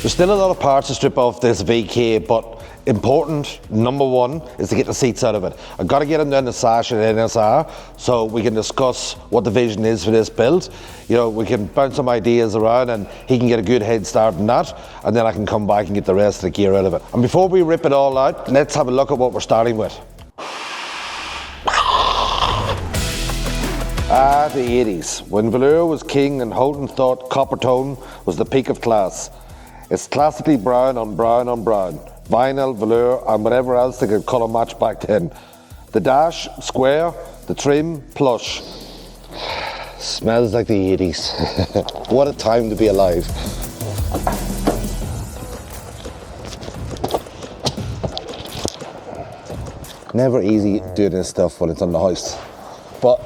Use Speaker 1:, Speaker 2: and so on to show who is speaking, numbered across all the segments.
Speaker 1: There's still a lot of parts to strip off this VK, but important, number one, is to get the seats out of it. I've got to get them down to Sash and NSR so we can discuss what the vision is for this build. You know, we can bounce some ideas around and he can get a good head start on that, and then I can come back and get the rest of the gear out of it. And before we rip it all out, let's have a look at what we're starting with. The 80s, when velour was king and Houghton thought copper tone was the peak of class. It's classically brown on brown on brown. Vinyl, velour, and whatever else they could colour match back then. The dash, square, the trim, plush. Smells like the 80s. What a time to be alive. Never easy doing this stuff when it's on the hoist. But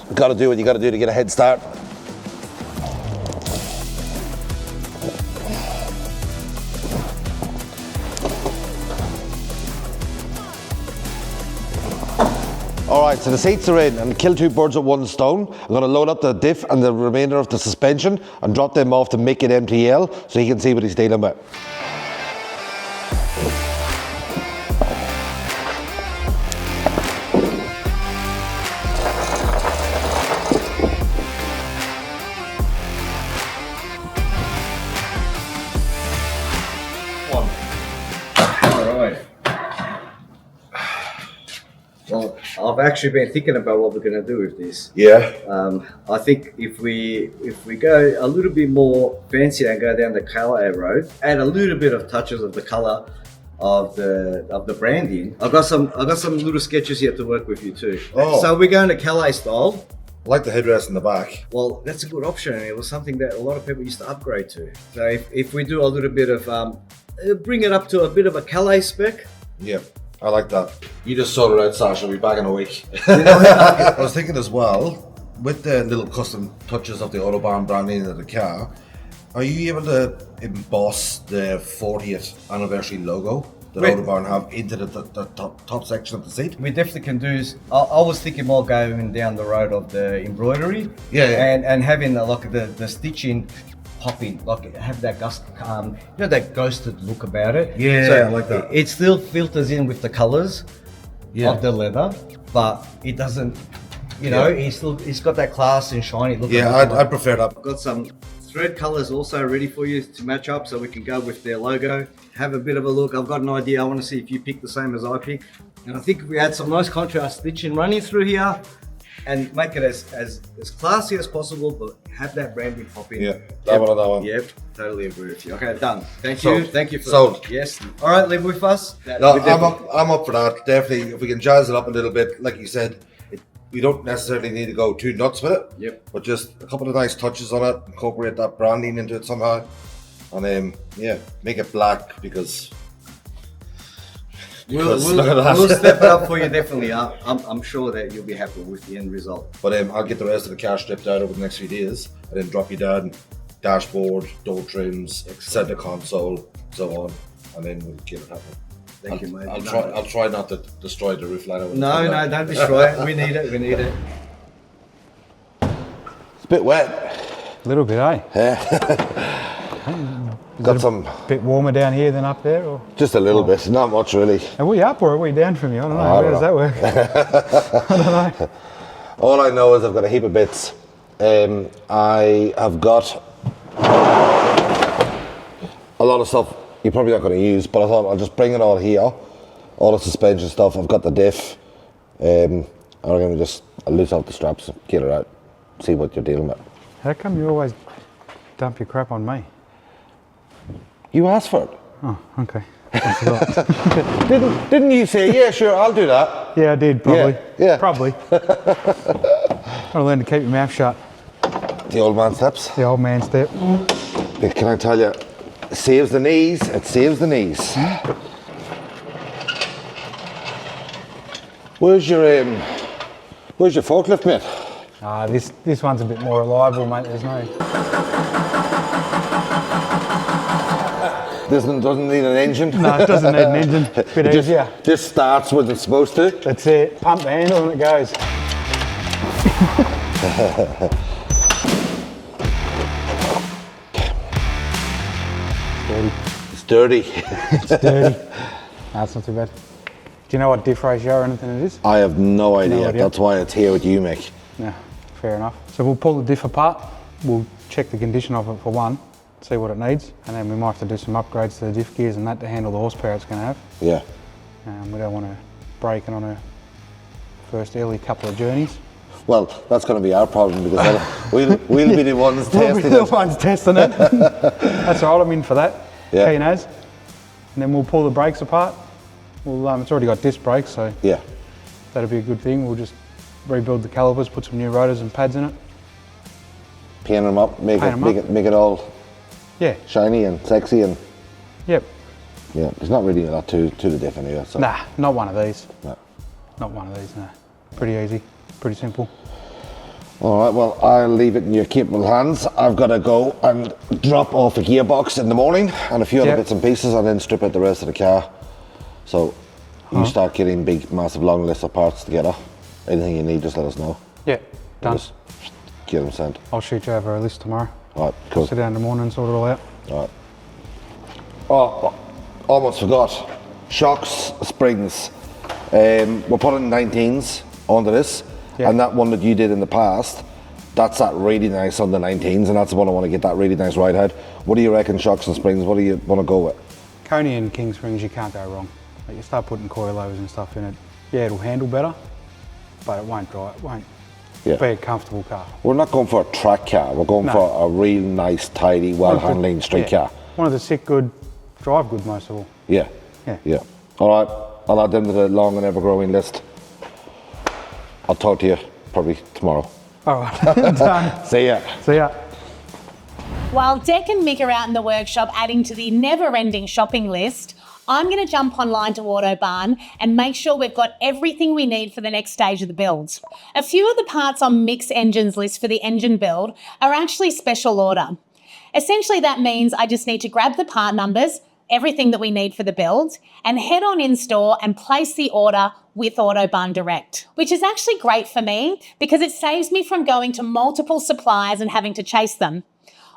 Speaker 1: you gotta do what you gotta do to get a head start. Alright, so the seats are in, and kill two birds with one stone. I'm going to load up the diff and the remainder of the suspension and drop them off to Mick at MTL so he can see what he's dealing with.
Speaker 2: Well, I've actually been thinking about what we're going to do with this.
Speaker 1: Yeah.
Speaker 2: I think if we go a little bit more fancy and go down the colour road, add a little bit of touches of the colour of the branding. I've got some little sketches here to work with you too.
Speaker 1: Oh.
Speaker 2: So we're going to Calais style.
Speaker 1: I like the headrest in the back.
Speaker 2: Well, that's a good option. It was something that a lot of people used to upgrade to. So if we do a little bit of bring it up to a bit of a Calais spec.
Speaker 1: Yeah. I like that. You just sort it out, Sasha. I'll be back in a week.
Speaker 3: I was thinking as well, with the little custom touches of the Autobahn branding of the car, are you able to emboss the 40th anniversary logo that Autobahn have into the top section of the seat?
Speaker 2: We definitely can do. I was thinking more going down the road of the embroidery,
Speaker 3: Yeah.
Speaker 2: and having the stitching popping, like have that that ghosted look about it.
Speaker 3: Yeah,
Speaker 2: so
Speaker 3: I like that.
Speaker 2: It still filters in with the colours
Speaker 3: Yeah.
Speaker 2: of the leather, but it doesn't. It's got that class and shiny look.
Speaker 3: Yeah, I prefer that.
Speaker 2: I've got some thread colours also ready for you to match up, so we can go with their logo. Have a bit of a look. I've got an idea. I want to see if you pick the same as I pick, and I think if we add some nice contrast stitching running through here, and make it as classy as possible, but have that branding pop in.
Speaker 1: Yeah, that one.
Speaker 2: Yep, totally agree with you. Okay, done. Thank
Speaker 3: Sold.
Speaker 2: you. Thank you for
Speaker 3: Sold.
Speaker 2: Yes. All right, live with us.
Speaker 3: No, I'm up for that. Definitely, if we can jazz it up a little bit, like you said, we don't necessarily need to go too nuts with it.
Speaker 2: Yep.
Speaker 3: But just a couple of nice touches on it, incorporate that branding into it somehow, and make it black because.
Speaker 2: We'll step it up for you definitely. I'm sure that you'll be happy with the end result.
Speaker 3: But I'll get the rest of the car stripped out over the next few days and then drop you down dashboard, door trims, center console, so on, and then we'll get it happening.
Speaker 2: Thank you, mate.
Speaker 3: I'll try not to destroy the roof liner.
Speaker 2: No, don't destroy it. We need it.
Speaker 1: It's a bit wet.
Speaker 4: A little bit, eh?
Speaker 1: Got some,
Speaker 4: A bit warmer down here than up there, or
Speaker 1: just a little bit, not much really.
Speaker 4: are we up or are we down from you? I don't know.
Speaker 1: I
Speaker 4: How
Speaker 1: don't
Speaker 4: does that work? I don't know.
Speaker 1: All I know is I've got a heap of bits. I have got a lot of stuff you're probably not going to use, but I thought I'll just bring it all here. All the suspension stuff. I've got the diff. I'm going to I'll loose out the straps, get it out, see what you're dealing with.
Speaker 4: How come you always dump your crap on me?
Speaker 1: You asked for it.
Speaker 4: Oh, okay. I forgot.
Speaker 1: Didn't you say, yeah, sure, I'll do that?
Speaker 4: Yeah, I did, probably.
Speaker 1: Yeah.
Speaker 4: Probably. Gotta learn to keep your mouth shut.
Speaker 1: The old man steps.
Speaker 4: The old man step.
Speaker 1: But can I tell you, it saves the knees, it saves the knees. Where's your forklift, mate?
Speaker 4: This one's a bit more reliable, mate. There's no.
Speaker 1: Doesn't need an engine.
Speaker 4: No, it doesn't need an engine. Bit easier.
Speaker 1: Just starts when it's supposed to.
Speaker 4: That's it. Pump the handle and it goes. Dirty.
Speaker 1: It's dirty.
Speaker 4: It's dirty. No, it's not too bad. Do you know what diff ratio or anything it is?
Speaker 1: I have no idea.
Speaker 4: idea.
Speaker 1: That's why it's here with you, Mick.
Speaker 4: No, fair enough. So we'll pull the diff apart. We'll check the condition of it for one, see what it needs, and then we might have to do some upgrades to the diff gears and that to handle the horsepower it's going to have.
Speaker 1: Yeah.
Speaker 4: We don't want to break it on a first early couple of journeys.
Speaker 1: Well, that's going to be our problem because we'll be the ones
Speaker 4: We'll be
Speaker 1: testing
Speaker 4: the
Speaker 1: it.
Speaker 4: ones testing it. That's all right, I'm in for that.
Speaker 1: Yeah.
Speaker 4: Keen as. And then we'll pull the brakes apart. It's already got disc brakes, so
Speaker 1: Yeah.
Speaker 4: that'll be a good thing. We'll just rebuild the calipers, put some new rotors and pads in it.
Speaker 1: Paint them up, make
Speaker 4: Paint 'em up.
Speaker 1: it all
Speaker 4: Yeah,
Speaker 1: shiny and sexy, and
Speaker 4: yep.
Speaker 1: yeah, there's not really a lot to the diff anyway. So.
Speaker 4: Nah, not one of these.
Speaker 1: No.
Speaker 4: Not one of these, no. Pretty easy, pretty simple.
Speaker 1: All right, well, I'll leave it in your capable hands. I've got to go and drop off a gearbox in the morning and a few other
Speaker 4: Yep.
Speaker 1: bits and pieces, and then strip out the rest of the car. So you start getting big, massive, long list of parts together. Anything you need, just let us know.
Speaker 4: Yeah, done.
Speaker 1: Just get them sent.
Speaker 4: I'll shoot you over a list tomorrow.
Speaker 1: All right, cool.
Speaker 4: Sit down in the morning and sort it all out.
Speaker 1: All right. Oh, almost forgot. Shocks, springs. We're putting 19s onto this,
Speaker 4: Yeah.
Speaker 1: and that one that you did in the past, that's that really nice on the 19s, and that's the one I want to get that really nice ride out. What do you reckon, shocks and springs? What do you want to go with?
Speaker 4: Coney and King Springs, you can't go wrong. Like you start putting coilovers and stuff in it. Yeah, it'll handle better, but it won't dry. It won't
Speaker 1: Yeah.
Speaker 4: be a comfortable car.
Speaker 1: We're not going for a track car. We're going
Speaker 4: No.
Speaker 1: for a real nice, tidy, well-handling street
Speaker 4: Yeah.
Speaker 1: car.
Speaker 4: One of the sick, good, drive good most of all.
Speaker 1: Yeah.
Speaker 4: Yeah.
Speaker 1: Yeah. All right. I'll add them to the long and ever-growing list. I'll talk to you probably tomorrow.
Speaker 4: All right, done.
Speaker 1: See ya.
Speaker 4: See ya.
Speaker 5: While Dec and Mick are out in the workshop adding to the never-ending shopping list, I'm going to jump online to Autobarn and make sure we've got everything we need for the next stage of the build. A few of the parts on Mick's Engine's list for the engine build are actually special order. Essentially, that means I just need to grab the part numbers, everything that we need for the build, and head on in-store and place the order with Autobarn Direct, which is actually great for me because it saves me from going to multiple suppliers and having to chase them.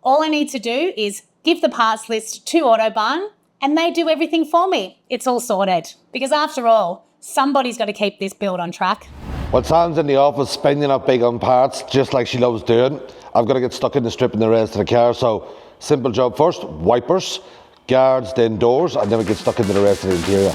Speaker 5: All I need to do is give the parts list to Autobarn and they do everything for me. It's all sorted. Because after all, somebody's got to keep this build on track.
Speaker 1: Well, Sam's in the office spending up big on parts, just like she loves doing. I've got to get stuck into stripping the rest of the car, so simple job first, wipers, guards, then doors, and then we get stuck into the rest of the interior.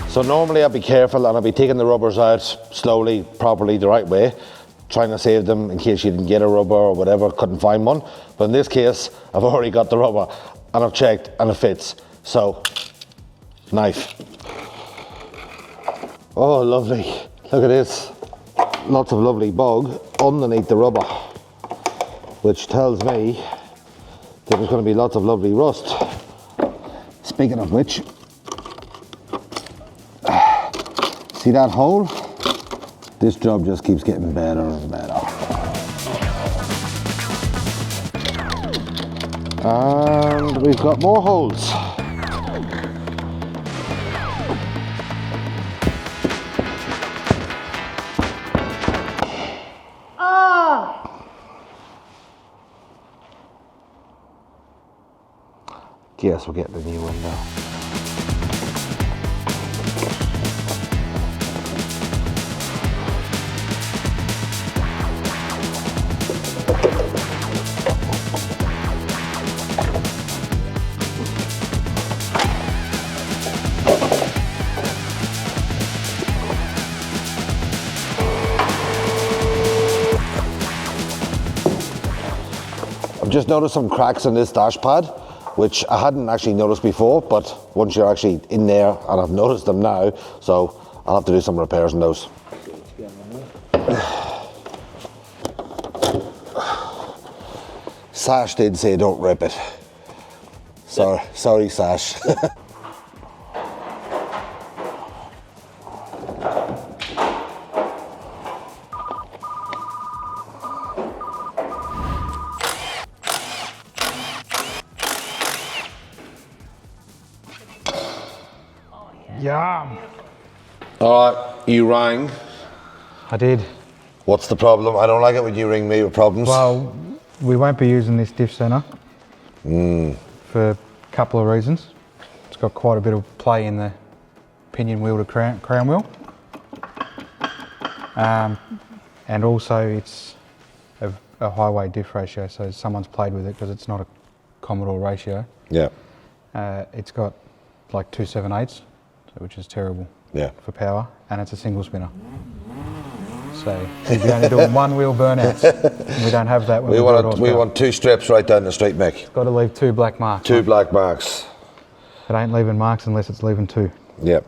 Speaker 1: So normally I'd be careful and I'd be taking the rubbers out slowly, properly, the right way, trying to save them in case you didn't get a rubber or whatever, couldn't find one. But in this case, I've already got the rubber and I've checked and it fits. So, knife. Oh, lovely. Look at this. Lots of lovely bug underneath the rubber, which tells me that there's going to be lots of lovely rust. Speaking of which, see that hole? This job just keeps getting better and better. And we've got more holes. Guess we're getting a new one now. I've just noticed some cracks in this dash pad, which I hadn't actually noticed before, but once you're actually in there, and I've noticed them now, so I'll have to do some repairs on those. Sash did say don't rip it. Sorry, Sash.
Speaker 4: Yum.
Speaker 1: All right, you rang.
Speaker 4: I did.
Speaker 1: What's the problem? I don't like it when you ring me with problems.
Speaker 4: Well, we won't be using this diff centre for a couple of reasons. It's got quite a bit of play in the pinion wheel to crown wheel. And also it's a highway diff ratio, so someone's played with it because it's not a Commodore ratio.
Speaker 1: Yeah,
Speaker 4: It's got like 2 7/8s, which is terrible
Speaker 1: yeah.
Speaker 4: for power, and it's a single spinner. So we'll be only doing one wheel burnouts. We don't have that when
Speaker 1: We
Speaker 4: we
Speaker 1: want 2 strips right down the street, Mick.
Speaker 4: Got to leave 2 black marks.
Speaker 1: 2 black marks.
Speaker 4: It ain't leaving marks unless it's leaving 2.
Speaker 1: Yep.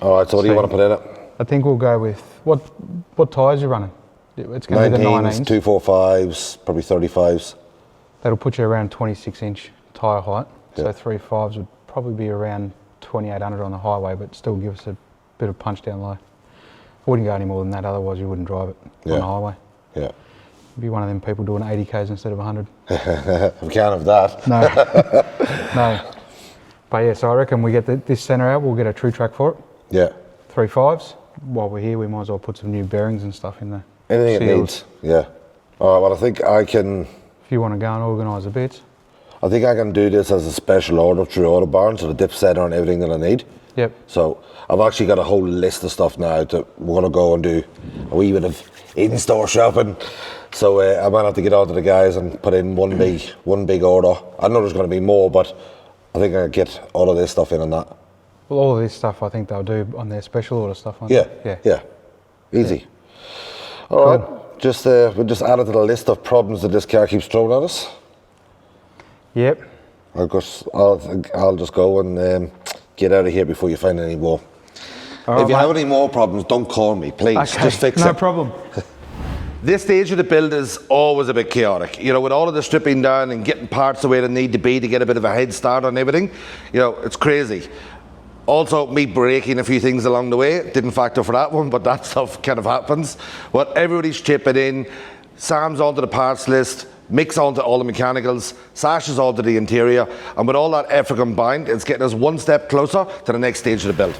Speaker 1: All right, so what do you want to put in it?
Speaker 4: I think we'll go with what tyres you running. It's going to be the
Speaker 1: 19s,
Speaker 4: 19s.
Speaker 1: 245s, probably 35s.
Speaker 4: That'll put you around 26-inch tyre height. So
Speaker 1: Yeah.
Speaker 4: 3.5s would probably be around 2800 on the highway, but still give us a bit of punch down low. I wouldn't go any more than that, otherwise you wouldn't drive it on the highway.
Speaker 1: Yeah.
Speaker 4: You'd be one of them people doing 80 k's instead of 100.
Speaker 1: We can't have that.
Speaker 4: No, no. But yeah, so I reckon we get this centre out, we'll get a true track for it.
Speaker 1: Yeah.
Speaker 4: 3.5s. While we're here, we might as well put some new bearings and stuff in there.
Speaker 1: Anything it
Speaker 4: Seals.
Speaker 1: needs. Yeah. All right, well, I think I can
Speaker 4: go and organise the bits.
Speaker 1: I think I can do this as a special order through Autobarn, so the dip setter and everything that I need.
Speaker 4: Yep.
Speaker 1: So I've actually got a whole list of stuff now that we're going to go and do a wee bit of in-store shopping. So I might have to get on to the guys and put in one big order. I know there's going to be more, but I think I can get all of this stuff in on that.
Speaker 4: Well, all of this stuff I think they'll do on their special order stuff, won't
Speaker 1: Yeah,
Speaker 4: they?
Speaker 1: yeah. Easy. All right, just we'll just add it to the list of problems that this car keeps throwing at us.
Speaker 4: Yep.
Speaker 1: I'll just go and get out of here before you find any more.
Speaker 4: All right,
Speaker 1: If you
Speaker 4: mate.
Speaker 1: have any more problems, don't call me, please.
Speaker 4: Okay,
Speaker 1: Just fix
Speaker 4: no
Speaker 1: it.
Speaker 4: problem.
Speaker 1: This stage of the build is always a bit chaotic. You know, with all of the stripping down and getting parts the way they need to be to get a bit of a head start on everything, you know, it's crazy. Also, me breaking a few things along the way. Didn't factor for that one, but that stuff kind of happens. But everybody's chipping in. Sam's onto the parts list. Mick's onto all the mechanicals. Sasha's onto the interior. And with all that effort combined, it's getting us one step closer to the next stage of the build.